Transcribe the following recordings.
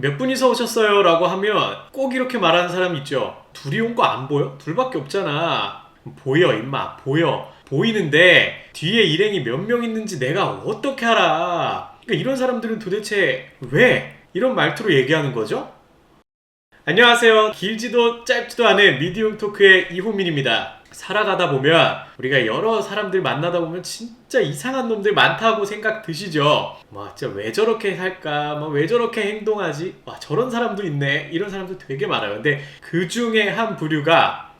몇 분이서 오셨어요? 라고 하면 꼭 이렇게 말하는 사람 있죠. 둘이 온 거 안 보여? 둘밖에 없잖아. 보여 임마, 보여. 보이는데 뒤에 일행이 몇 명 있는지 내가 어떻게 알아? 그러니까 이런 사람들은 도대체 왜 이런 말투로 얘기하는 거죠? 안녕하세요. 길지도 짧지도 않은 미디움 토크의 이호민입니다. 살아가다 보면 우리가 여러 사람들 만나다 보면 진짜 이상한 놈들 많다고 생각 드시죠? 진짜 왜 저렇게 살까? 왜 저렇게 행동하지? 저런 사람도 있네. 이런 사람도 되게 많아요. 근데 그 중에 한 부류가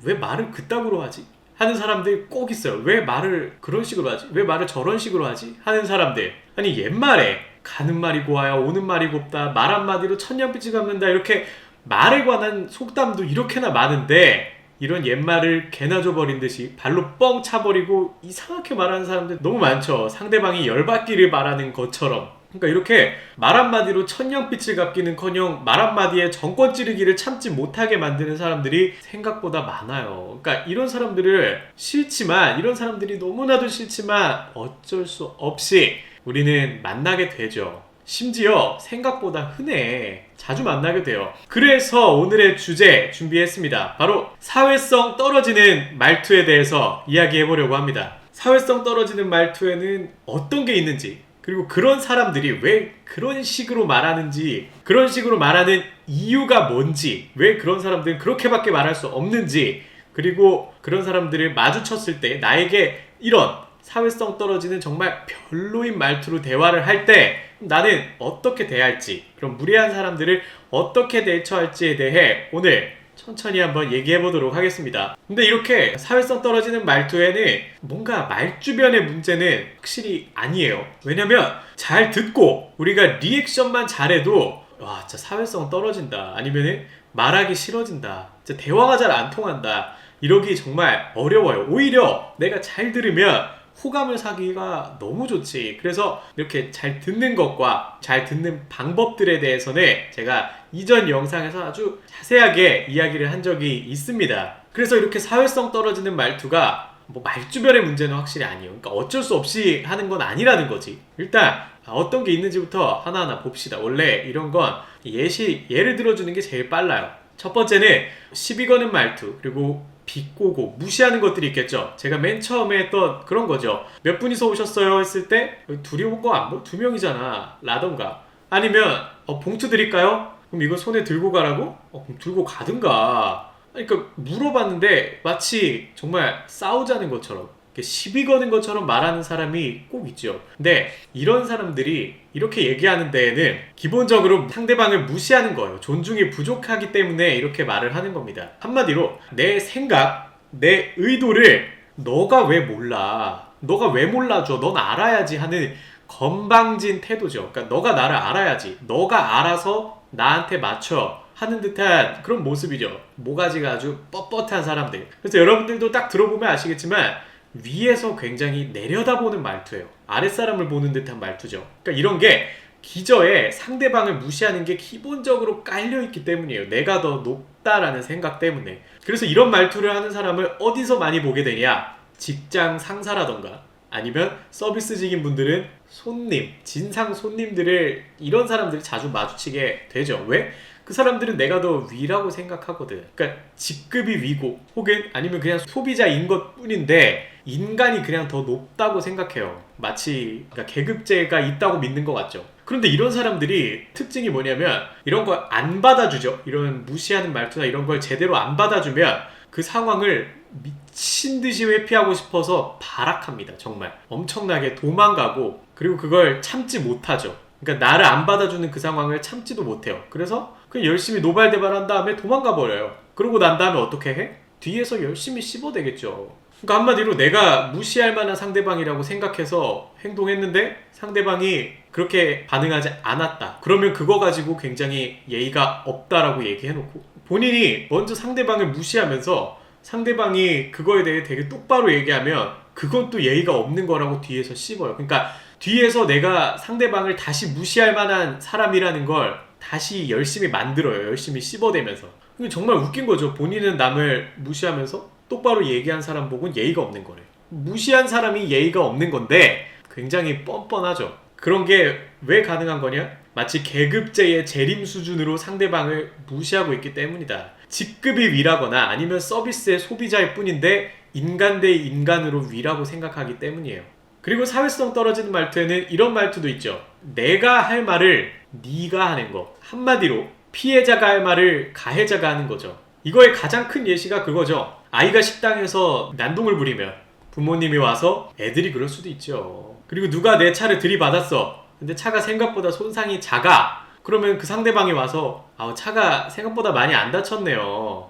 왜 말을 그따구로 하지? 하는 사람들이 꼭 있어요. 왜 말을 그런 식으로 하지? 왜 말을 저런 식으로 하지? 하는 사람들. 아니 옛말에 가는 말이 고와야 오는 말이 곱다. 말 한마디로 천냥빛이 갚는다. 이렇게 말에 관한 속담도 이렇게나 많은데 이런 옛말을 개나 줘버린 듯이 발로 뻥 차버리고 이상하게 말하는 사람들 너무 많죠. 상대방이 열받기를 바라는 것처럼. 그러니까 이렇게 말 한마디로 천냥빛을 갚기는커녕 말 한마디에 정권 찌르기를 참지 못하게 만드는 사람들이 생각보다 많아요. 그러니까 이런 사람들을 싫지만, 이런 사람들이 너무나도 싫지만 어쩔 수 없이 우리는 만나게 되죠. 심지어 생각보다 흔해. 자주 만나게 돼요. 그래서 오늘의 주제 준비했습니다. 바로 사회성 떨어지는 말투에 대해서 이야기해보려고 합니다. 사회성 떨어지는 말투에는 어떤 게 있는지, 그리고 그런 사람들이 왜 그런 식으로 말하는지, 그런 식으로 말하는 이유가 뭔지, 왜 그런 사람들은 그렇게밖에 말할 수 없는지, 그리고 그런 사람들을 마주쳤을 때 나에게 이런 사회성 떨어지는 정말 별로인 말투로 대화를 할 때 나는 어떻게 대할지, 그럼 무례한 사람들을 어떻게 대처할지에 대해 오늘 천천히 한번 얘기해 보도록 하겠습니다. 근데 이렇게 사회성 떨어지는 말투에는 뭔가 말주변의 문제는 확실히 아니에요. 왜냐면 잘 듣고 우리가 리액션만 잘해도 진짜 사회성 떨어진다, 아니면은 말하기 싫어진다, 진짜 대화가 잘 안 통한다, 이러기 정말 어려워요. 오히려 내가 잘 들으면 호감을 사기가 너무 좋지. 그래서 이렇게 잘 듣는 것과 잘 듣는 방법들에 대해서는 제가 이전 영상에서 아주 자세하게 이야기를 한 적이 있습니다. 그래서 이렇게 사회성 떨어지는 말투가 말주변의 문제는 확실히 아니에요. 그러니까 어쩔 수 없이 하는 건 아니라는 거지. 일단 어떤 게 있는지부터 하나하나 봅시다. 원래 이런 건 예를 들어주는 게 제일 빨라요. 첫 번째는 시비 거는 말투, 그리고 비꼬고 무시하는 것들이 있겠죠. 제가 맨 처음에 했던 그런 거죠. 몇 분이서 오셨어요? 했을 때 둘이 온 거 안 보여? 두 명이잖아 라던가, 아니면 봉투 드릴까요? 그럼 이거 손에 들고 가라고? 그럼 들고 가든가. 그러니까 물어봤는데 마치 정말 싸우자는 것처럼, 시비 거는 것처럼 말하는 사람이 꼭 있죠. 근데 이런 사람들이 이렇게 얘기하는 데에는 기본적으로 상대방을 무시하는 거예요. 존중이 부족하기 때문에 이렇게 말을 하는 겁니다. 한마디로 내 생각, 내 의도를 너가 왜 몰라? 너가 왜 몰라줘? 넌 알아야지 하는 건방진 태도죠. 그러니까 너가 나를 알아야지, 너가 알아서 나한테 맞춰 하는 듯한 그런 모습이죠. 모가지가 아주 뻣뻣한 사람들. 그래서 여러분들도 딱 들어보면 아시겠지만 위에서 굉장히 내려다보는 말투예요. 아랫사람을 보는 듯한 말투죠. 그러니까 이런 게 기저에 상대방을 무시하는 게 기본적으로 깔려있기 때문이에요. 내가 더 높다라는 생각 때문에. 그래서 이런 말투를 하는 사람을 어디서 많이 보게 되냐? 직장 상사라던가, 아니면 서비스직인 분들은 손님, 진상 손님들을, 이런 사람들이 자주 마주치게 되죠. 왜? 그 사람들은 내가 더 위라고 생각하거든. 그러니까 직급이 위고, 혹은 아니면 그냥 소비자인 것 뿐인데 인간이 그냥 더 높다고 생각해요. 마치 계급제가 있다고 믿는 것 같죠. 그런데 이런 사람들이 특징이 뭐냐면 이런 걸 안 받아주죠. 이런 무시하는 말투나 이런 걸 제대로 안 받아주면 그 상황을 미친 듯이 회피하고 싶어서 발악합니다. 정말 엄청나게 도망가고, 그리고 그걸 참지 못하죠. 그러니까 나를 안 받아주는 그 상황을 참지도 못해요. 그래서 그냥 열심히 노발대발한 다음에 도망가 버려요. 그러고 난 다음에 어떻게 해? 뒤에서 열심히 씹어대겠죠. 그러니까 한마디로 내가 무시할 만한 상대방이라고 생각해서 행동했는데 상대방이 그렇게 반응하지 않았다. 그러면 그거 가지고 굉장히 예의가 없다라고 얘기해놓고, 본인이 먼저 상대방을 무시하면서 상대방이 그거에 대해 되게 똑바로 얘기하면 그건 또 예의가 없는 거라고 뒤에서 씹어요. 그러니까 뒤에서 내가 상대방을 다시 무시할 만한 사람이라는 걸 다시 열심히 만들어요. 열심히 씹어대면서. 정말 웃긴 거죠. 본인은 남을 무시하면서 똑바로 얘기한 사람 보고는 예의가 없는 거래. 무시한 사람이 예의가 없는 건데 굉장히 뻔뻔하죠. 그런 게 왜 가능한 거냐? 마치 계급제의 재림 수준으로 상대방을 무시하고 있기 때문이다. 직급이 위라거나 아니면 서비스의 소비자일 뿐인데 인간 대 인간으로 위라고 생각하기 때문이에요. 그리고 사회성 떨어지는 말투에는 이런 말투도 있죠. 내가 할 말을 네가 하는 거. 한마디로 피해자가 할 말을 가해자가 하는 거죠. 이거의 가장 큰 예시가 그거죠. 아이가 식당에서 난동을 부리면 부모님이 와서 애들이 그럴 수도 있죠. 그리고 누가 내 차를 들이받았어. 근데 차가 생각보다 손상이 작아. 그러면 그 상대방이 와서 차가 생각보다 많이 안 다쳤네요.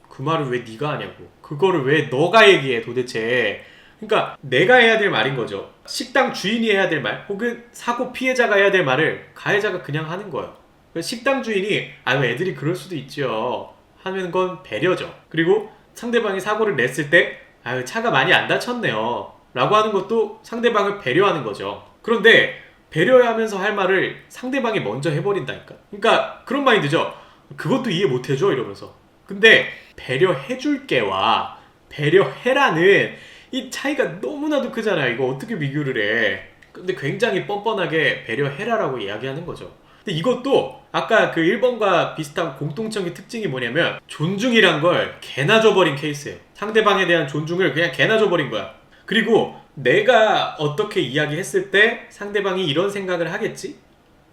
그 말을 왜 네가 하냐고. 그거를 왜 너가 얘기해 도대체. 그러니까 내가 해야 될 말인 거죠. 식당 주인이 해야 될 말 혹은 사고 피해자가 해야 될 말을 가해자가 그냥 하는 거예요. 식당 주인이 애들이 그럴 수도 있죠 하는 건 배려죠. 그리고 상대방이 사고를 냈을 때 차가 많이 안 다쳤네요 라고 하는 것도 상대방을 배려하는 거죠. 그런데 배려하면서 할 말을 상대방이 먼저 해버린다니까. 그러니까 그런 마인드죠. 그것도 이해 못해줘 이러면서. 근데 배려해줄게와 배려해라는 이 차이가 너무나도 크잖아요. 이거 어떻게 비교를 해. 근데 굉장히 뻔뻔하게 배려해라라고 이야기하는 거죠. 근데 이것도 아까 그 1번과 비슷한 공통적인 특징이 뭐냐면 존중이란 걸 개나 줘버린 케이스예요. 상대방에 대한 존중을 그냥 개나 줘버린 거야. 그리고 내가 어떻게 이야기했을 때 상대방이 이런 생각을 하겠지?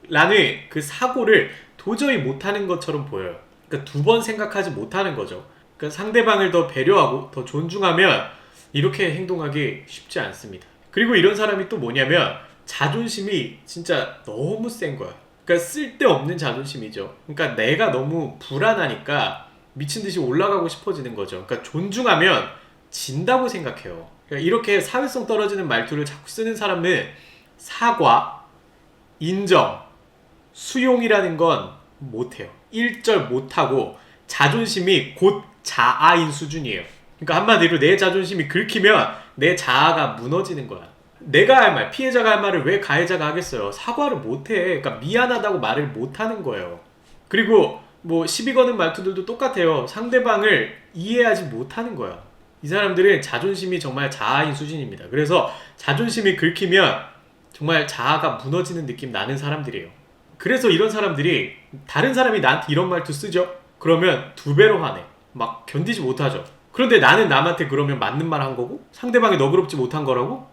라는 그 사고를 도저히 못하는 것처럼 보여요. 그러니까 두 번 생각하지 못하는 거죠. 그러니까 상대방을 더 배려하고 더 존중하면 이렇게 행동하기 쉽지 않습니다. 그리고 이런 사람이 또 뭐냐면 자존심이 진짜 너무 센 거야. 그러니까 쓸데없는 자존심이죠. 그러니까 내가 너무 불안하니까 미친듯이 올라가고 싶어지는 거죠. 그러니까 존중하면 진다고 생각해요. 그러니까 이렇게 사회성 떨어지는 말투를 자꾸 쓰는 사람은 사과, 인정, 수용이라는 건 못해요. 1절 못하고 자존심이 곧 자아인 수준이에요. 그러니까 한마디로 내 자존심이 긁히면 내 자아가 무너지는 거야. 내가 할 말, 피해자가 할 말을 왜 가해자가 하겠어요? 사과를 못해. 그러니까 미안하다고 말을 못하는 거예요. 그리고 뭐 시비 거는 말투들도 똑같아요. 상대방을 이해하지 못하는 거야. 이 사람들은 자존심이 정말 자아인 수준입니다. 그래서 자존심이 긁히면 정말 자아가 무너지는 느낌 나는 사람들이에요. 그래서 이런 사람들이 다른 사람이 나한테 이런 말투 쓰죠? 그러면 2배로 화내. 막 견디지 못하죠. 그런데 나는 남한테 그러면 맞는 말 한 거고 상대방이 너그럽지 못한 거라고?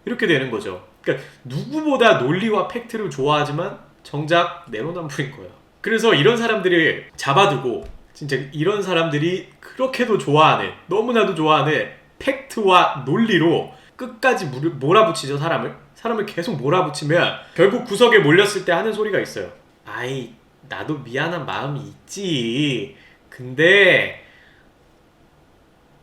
이렇게 되는 거죠. 그러니까 누구보다 논리와 팩트를 좋아하지만 정작 내로남불인 거야. 그래서 이런 사람들을 잡아두고 진짜 이런 사람들이 그렇게도 좋아하는 너무나도 좋아하는 팩트와 논리로 끝까지 몰아붙이죠. 사람을 계속 몰아붙이면 결국 구석에 몰렸을 때 하는 소리가 있어요. 나도 미안한 마음이 있지. 근데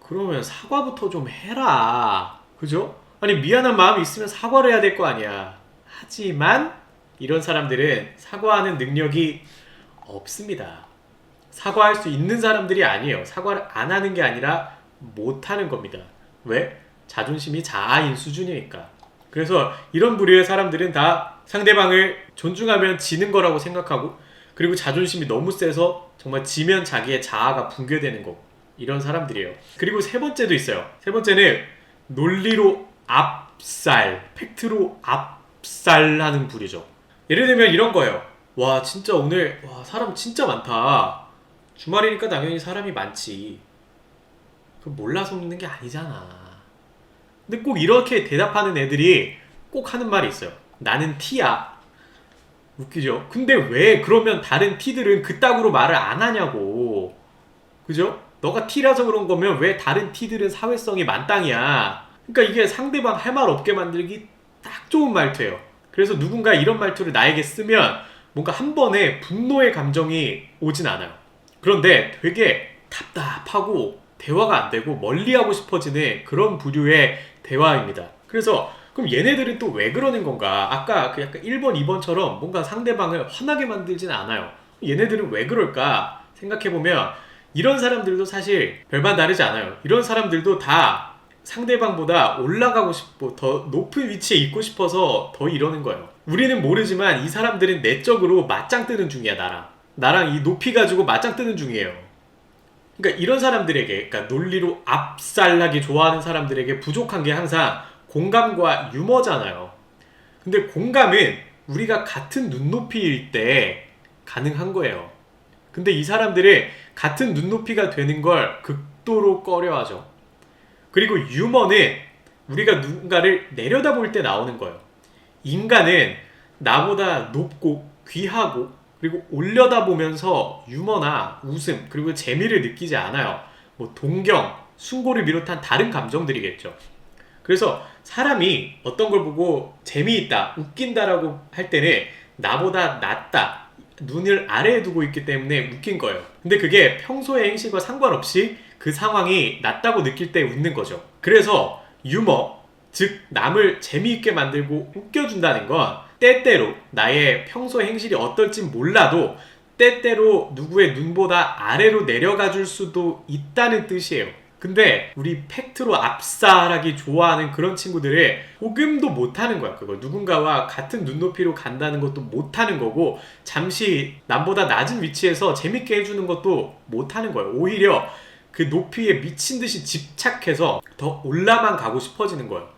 그러면 사과부터 좀 해라. 그죠? 아니 미안한 마음이 있으면 사과를 해야 될 거 아니야. 하지만 이런 사람들은 사과하는 능력이 없습니다. 사과할 수 있는 사람들이 아니에요. 사과를 안 하는 게 아니라 못하는 겁니다. 왜? 자존심이 자아인 수준이니까. 그래서 이런 부류의 사람들은 다 상대방을 존중하면 지는 거라고 생각하고 그리고 자존심이 너무 세서 정말 지면 자기의 자아가 붕괴되는 거고 이런 사람들이에요. 그리고 세 번째도 있어요. 세 번째는 논리로 압살, 팩트로 압살하는 부류죠. 예를 들면 이런 거예요. 와 진짜 오늘 사람 진짜 많다. 주말이니까 당연히 사람이 많지. 그럼 몰라서 묻는 게 아니잖아. 근데 꼭 이렇게 대답하는 애들이 꼭 하는 말이 있어요. 나는 T야. 웃기죠? 근데 왜 그러면 다른 T들은 그따구로 말을 안 하냐고. 그죠? 너가 T라서 그런 거면 왜 다른 T들은 사회성이 만땅이야. 그러니까 이게 상대방 할 말 없게 만들기 딱 좋은 말투예요. 그래서 누군가 이런 말투를 나에게 쓰면 뭔가 한 번에 분노의 감정이 오진 않아요. 그런데 되게 답답하고 대화가 안 되고 멀리하고 싶어지는 그런 부류의 대화입니다. 그래서 그럼 얘네들은 또 왜 그러는 건가? 아까 그 약간 1번, 2번처럼 뭔가 상대방을 화나게 만들진 않아요. 얘네들은 왜 그럴까? 생각해보면 이런 사람들도 사실 별반 다르지 않아요. 이런 사람들도 다 상대방보다 올라가고 싶고 더 높은 위치에 있고 싶어서 더 이러는 거예요. 우리는 모르지만 이 사람들은 내적으로 맞짱 뜨는 중이야. 나랑 이 높이 가지고 맞짱 뜨는 중이에요. 그러니까 이런 사람들에게, 그러니까 논리로 압살하기 좋아하는 사람들에게 부족한 게 항상 공감과 유머잖아요. 근데 공감은 우리가 같은 눈높이일 때 가능한 거예요. 근데 이 사람들은 같은 눈높이가 되는 걸 극도로 꺼려하죠. 그리고 유머는 우리가 누군가를 내려다볼 때 나오는 거예요. 인간은 나보다 높고 귀하고 그리고 올려다보면서 유머나 웃음 그리고 재미를 느끼지 않아요. 뭐 동경, 숭고를 비롯한 다른 감정들이겠죠. 그래서 사람이 어떤 걸 보고 재미있다, 웃긴다라고 할 때는 나보다 낫다, 눈을 아래에 두고 있기 때문에 웃긴 거예요. 근데 그게 평소의 행실과 상관없이 그 상황이 낫다고 느낄 때 웃는 거죠. 그래서 유머, 즉 남을 재미있게 만들고 웃겨준다는 건 때때로 나의 평소 행실이 어떨진 몰라도 때때로 누구의 눈보다 아래로 내려가 줄 수도 있다는 뜻이에요. 근데 우리 팩트로 압살하기 좋아하는 그런 친구들을 조금도 못하는 거야. 그걸 누군가와 같은 눈높이로 간다는 것도 못하는 거고 잠시 남보다 낮은 위치에서 재밌게 해주는 것도 못하는 거예요. 오히려 그 높이에 미친 듯이 집착해서 더 올라만 가고 싶어지는 거예요.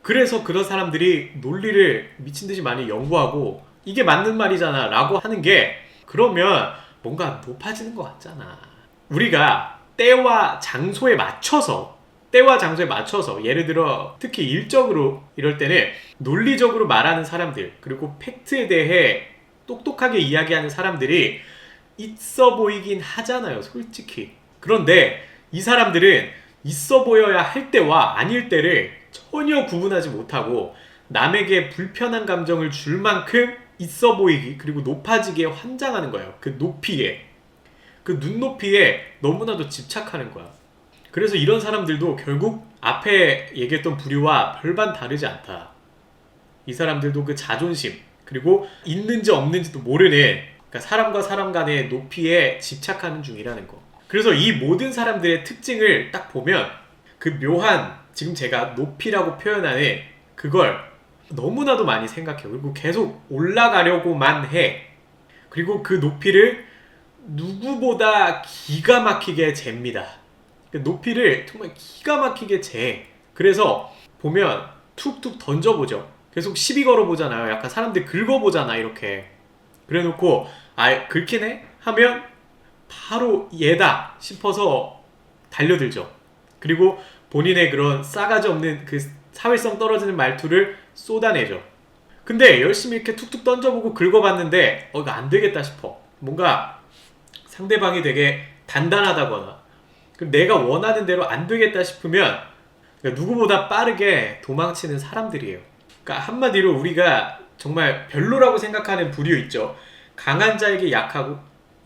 그래서 그런 사람들이 논리를 미친 듯이 많이 연구하고 이게 맞는 말이잖아 라고 하는 게 그러면 뭔가 높아지는 것 같잖아. 우리가 때와 장소에 맞춰서 예를 들어 특히 일적으로 이럴 때는 논리적으로 말하는 사람들 그리고 팩트에 대해 똑똑하게 이야기하는 사람들이 있어 보이긴 하잖아요, 솔직히. 그런데 이 사람들은 있어 보여야 할 때와 아닐 때를 전혀 구분하지 못하고 남에게 불편한 감정을 줄 만큼 있어 보이기 그리고 높아지기에 환장하는 거예요. 그 높이에, 그 눈높이에 너무나도 집착하는 거야. 그래서 이런 사람들도 결국 앞에 얘기했던 부류와 별반 다르지 않다. 이 사람들도 그 자존심 그리고 있는지 없는지도 모르는 그러니까 사람과 사람 간의 높이에 집착하는 중이라는 거. 그래서 이 모든 사람들의 특징을 딱 보면 그 묘한 지금 제가 높이라고 표현하는 그걸 너무나도 많이 생각해요. 그리고 계속 올라가려고만 해. 그리고 그 높이를 누구보다 기가 막히게 잽니다. 그 높이를 정말 기가 막히게 재. 그래서 보면 툭툭 던져보죠. 계속 시비 걸어보잖아요. 약간 사람들 긁어보잖아 이렇게. 그래놓고 아 긁히네? 하면 바로 얘다 싶어서 달려들죠. 그리고 본인의 그런 싸가지 없는 그 사회성 떨어지는 말투를 쏟아내죠. 근데 열심히 이렇게 툭툭 던져보고 긁어봤는데 이거 안 되겠다 싶어. 뭔가 상대방이 되게 단단하다거나 내가 원하는 대로 안 되겠다 싶으면 그러니까 누구보다 빠르게 도망치는 사람들이에요. 그러니까 한마디로 우리가 정말 별로라고 생각하는 부류 있죠. 강한 자에게 약하고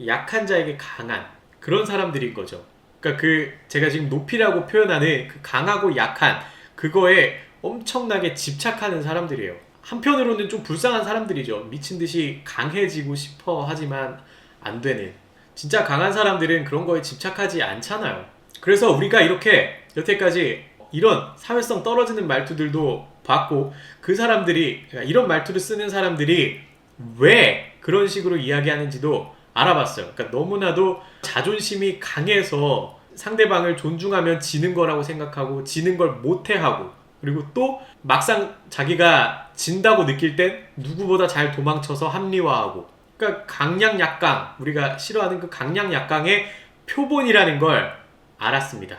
약한 자에게 강한 그런 사람들인 거죠. 그러니까 그 제가 지금 높이라고 표현하는 그 강하고 약한 그거에 엄청나게 집착하는 사람들이에요. 한편으로는 좀 불쌍한 사람들이죠. 미친듯이 강해지고 싶어 하지만 안 되는. 진짜 강한 사람들은 그런 거에 집착하지 않잖아요. 그래서 우리가 이렇게 여태까지 이런 사회성 떨어지는 말투들도 봤고 그 사람들이 그러니까 이런 말투를 쓰는 사람들이 왜 그런 식으로 이야기하는지도 알아봤어요. 그러니까 너무나도 자존심이 강해서 상대방을 존중하면 지는 거라고 생각하고 지는 걸 못해하고 그리고 또 막상 자기가 진다고 느낄 땐 누구보다 잘 도망쳐서 합리화하고 그러니까 강약약강 우리가 싫어하는 그 강약약강의 표본이라는 걸 알았습니다.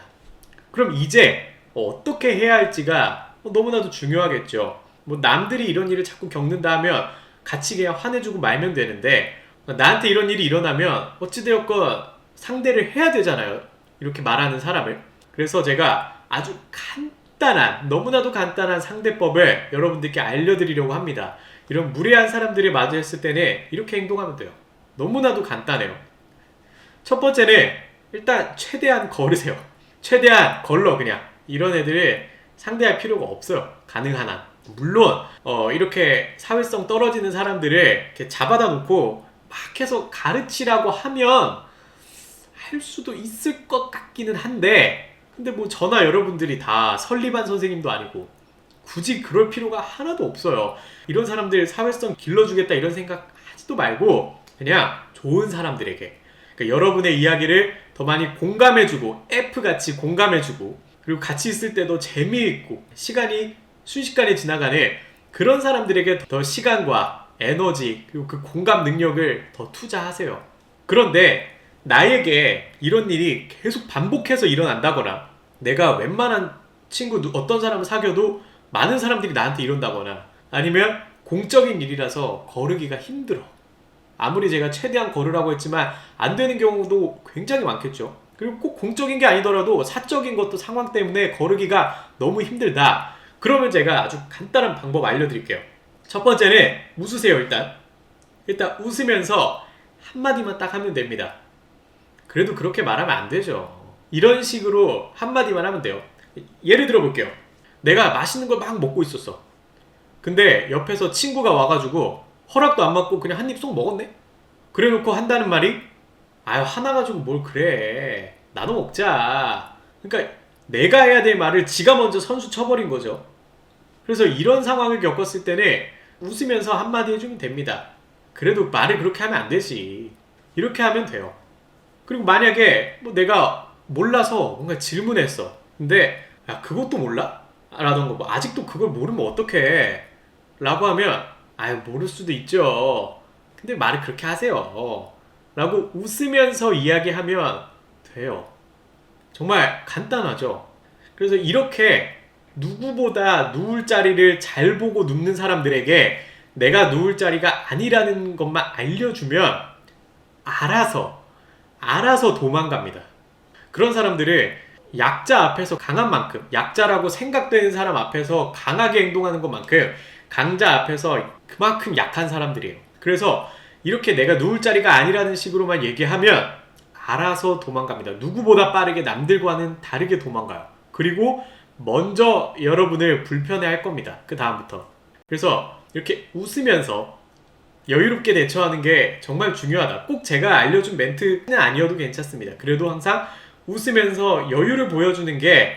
그럼 이제 어떻게 해야 할지가 너무나도 중요하겠죠. 뭐 남들이 이런 일을 자꾸 겪는다 하면 같이 그냥 화내주고 말면 되는데 나한테 이런 일이 일어나면 어찌되었건 상대를 해야 되잖아요. 이렇게 말하는 사람을. 그래서 제가 아주 간단한 너무나도 간단한 상대법을 여러분들께 알려드리려고 합니다. 이런 무례한 사람들이 마주했을 때는 이렇게 행동하면 돼요. 너무나도 간단해요. 첫 번째는 일단 최대한 걸으세요. 최대한 걸러 그냥. 이런 애들을 상대할 필요가 없어요. 가능한 한. 물론 이렇게 사회성 떨어지는 사람들을 이렇게 잡아다 놓고 막 해서 가르치라고 하면 할 수도 있을 것 같기는 한데 근데 뭐 저나 여러분들이 다 설리반 선생님도 아니고 굳이 그럴 필요가 하나도 없어요. 이런 사람들 사회성 길러주겠다 이런 생각 하지도 말고 그냥 좋은 사람들에게 그러니까 여러분의 이야기를 더 많이 공감해주고 F같이 공감해주고 그리고 같이 있을 때도 재미있고 시간이 순식간에 지나가는 그런 사람들에게 더 시간과 에너지 그리고 그 공감 능력을 더 투자하세요. 그런데 나에게 이런 일이 계속 반복해서 일어난다거나 내가 웬만한 친구 어떤 사람을 사귀어도 많은 사람들이 나한테 이런다거나 아니면 공적인 일이라서 거르기가 힘들어. 아무리 제가 최대한 걸으라고 했지만 안 되는 경우도 굉장히 많겠죠. 그리고 꼭 공적인 게 아니더라도 사적인 것도 상황 때문에 거르기가 너무 힘들다. 그러면 제가 아주 간단한 방법 알려드릴게요. 첫 번째는 웃으세요. 일단 웃으면서 한마디만 딱 하면 됩니다. 그래도 그렇게 말하면 안 되죠. 이런 식으로 한마디만 하면 돼요. 예를 들어 볼게요. 내가 맛있는 걸 막 먹고 있었어. 근데 옆에서 친구가 와가지고 허락도 안 받고 그냥 한 입 쏙 먹었네? 그래 놓고 한다는 말이 아유 하나 가지고 뭘 그래. 나도 먹자. 그러니까 내가 해야 될 말을 지가 먼저 선수 쳐버린 거죠. 그래서 이런 상황을 겪었을 때는 웃으면서 한마디 해주면 됩니다. 그래도 말을 그렇게 하면 안 되지. 이렇게 하면 돼요. 그리고 만약에 뭐 내가 몰라서 뭔가 질문했어. 근데 야 그것도 몰라? 라던가 뭐 아직도 그걸 모르면 어떡해? 라고 하면 아유 모를 수도 있죠. 근데 말을 그렇게 하세요. 라고 웃으면서 이야기하면 돼요. 정말 간단하죠. 그래서 이렇게 누구보다 누울 자리를 잘 보고 눕는 사람들에게 내가 누울 자리가 아니라는 것만 알려주면 알아서 도망갑니다. 그런 사람들을 약자 앞에서 강한 만큼, 약자라고 생각되는 사람 앞에서 강하게 행동하는 것만큼 강자 앞에서 그만큼 약한 사람들이에요. 그래서 이렇게 내가 누울 자리가 아니라는 식으로만 얘기하면 알아서 도망갑니다. 누구보다 빠르게 남들과는 다르게 도망가요. 그리고 먼저 여러분을 불편해할 겁니다. 그 다음부터. 그래서 이렇게 웃으면서 여유롭게 대처하는 게 정말 중요하다. 꼭 제가 알려준 멘트는 아니어도 괜찮습니다. 그래도 항상 웃으면서 여유를 보여주는 게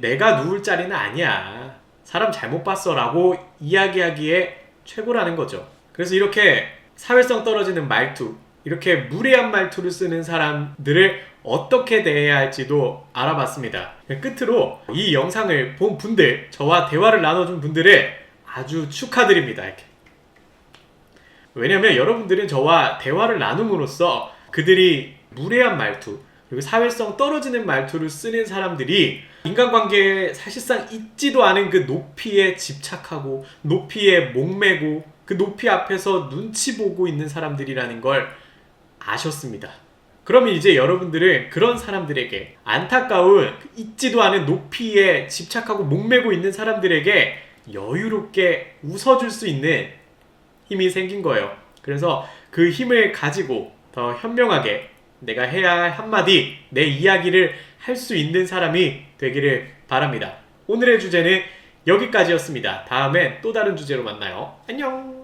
내가 누울 자리는 아니야. 사람 잘못 봤어 라고 이야기하기에 최고라는 거죠. 그래서 이렇게 사회성 떨어지는 말투, 이렇게 무례한 말투를 쓰는 사람들을 어떻게 대해야 할지도 알아봤습니다. 끝으로 이 영상을 본 분들, 저와 대화를 나눠준 분들을 아주 축하드립니다. 이렇게. 왜냐면 여러분들은 저와 대화를 나눔으로써 그들이 무례한 말투, 그리고 사회성 떨어지는 말투를 쓰는 사람들이 인간관계에 사실상 있지도 않은 그 높이에 집착하고 높이에 목매고 그 높이 앞에서 눈치 보고 있는 사람들이라는 걸 아셨습니다. 그러면 이제 여러분들은 그런 사람들에게 안타까운 있지도 않은 높이에 집착하고 목매고 있는 사람들에게 여유롭게 웃어줄 수 있는 힘이 생긴 거예요. 그래서 그 힘을 가지고 더 현명하게 내가 해야 할 한마디, 내 이야기를 할 수 있는 사람이 되기를 바랍니다. 오늘의 주제는 여기까지였습니다. 다음엔 또 다른 주제로 만나요. 안녕!